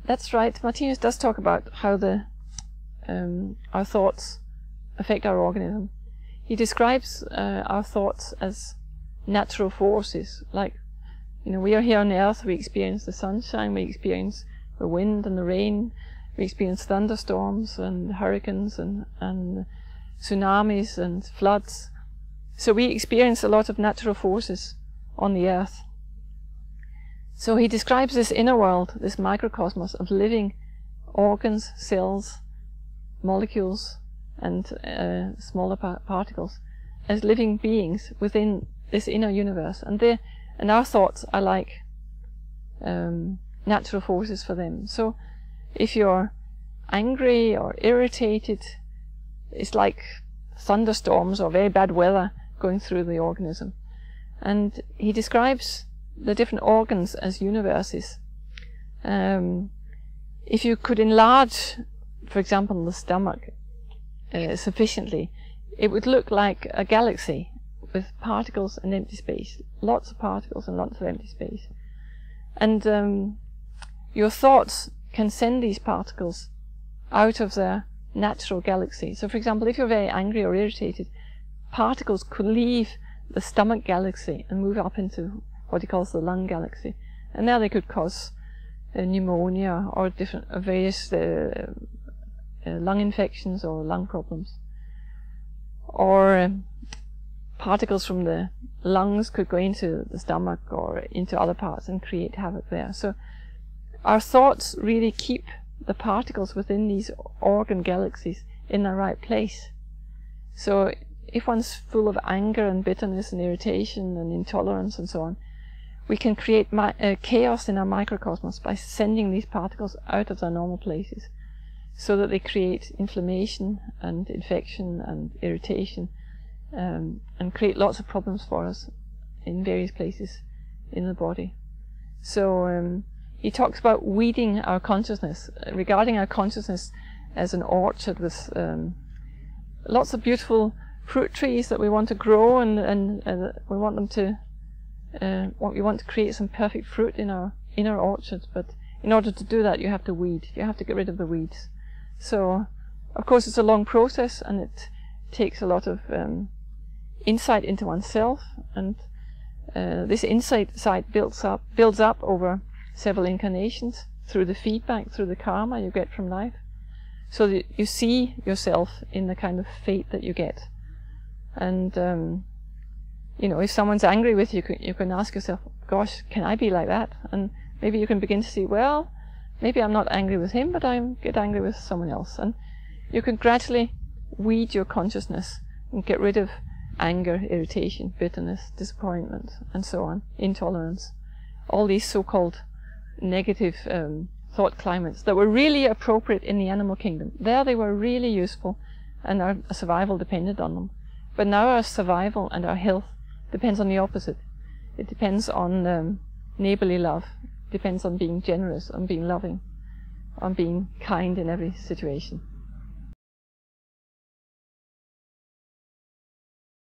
That's right. Martinus does talk about how our thoughts affect our organism. He describes our thoughts as natural forces. Like, we are here on the earth, we experience the sunshine, we experience the wind and the rain, we experience thunderstorms and hurricanes and tsunamis and floods. So we experience a lot of natural forces on the earth. So he describes this inner world, this microcosmos of living organs, cells, molecules and smaller particles as living beings within this inner universe, and our thoughts are like natural forces for them. So if you're angry or irritated, it's like thunderstorms or very bad weather going through the organism. And he describes the different organs as universes. If you could enlarge, for example, the stomach sufficiently, it would look like a galaxy with particles and empty space. Lots of particles and lots of empty space. And your thoughts can send these particles out of their natural galaxy. So for example, if you're very angry or irritated, particles could leave the stomach galaxy and move up into what he calls the lung galaxy. And there they could cause pneumonia or different various lung infections or lung problems. Or particles from the lungs could go into the stomach or into other parts and create havoc there. So our thoughts really keep the particles within these organ galaxies in the right place. So if one's full of anger and bitterness and irritation and intolerance and so on, we can create chaos in our microcosmos by sending these particles out of their normal places, so that they create inflammation and infection and irritation, and create lots of problems for us in various places in the body. So he talks about weeding our consciousness, regarding our consciousness as an orchard with lots of beautiful fruit trees that we want to grow, and we want them to we want to create some perfect fruit in our inner orchard. But in order to do that, you have to weed. You have to get rid of the weeds. So, of course, it's a long process, and it takes a lot of insight into oneself, and this insight builds up over several incarnations through the feedback, through the karma you get from life, so that you see yourself in the kind of fate that you get. And if someone's angry with you, you can ask yourself, gosh, can I be like that? And maybe you can begin to see, well, maybe I'm not angry with him, but I get angry with someone else. And you can gradually weed your consciousness and get rid of anger, irritation, bitterness, disappointment, and so on, intolerance. All these so-called negative thought climates that were really appropriate in the animal kingdom. There they were really useful, and our survival depended on them. But now our survival and our health depends on the opposite. It depends on neighborly love. Depends on being generous, on being loving, on being kind in every situation.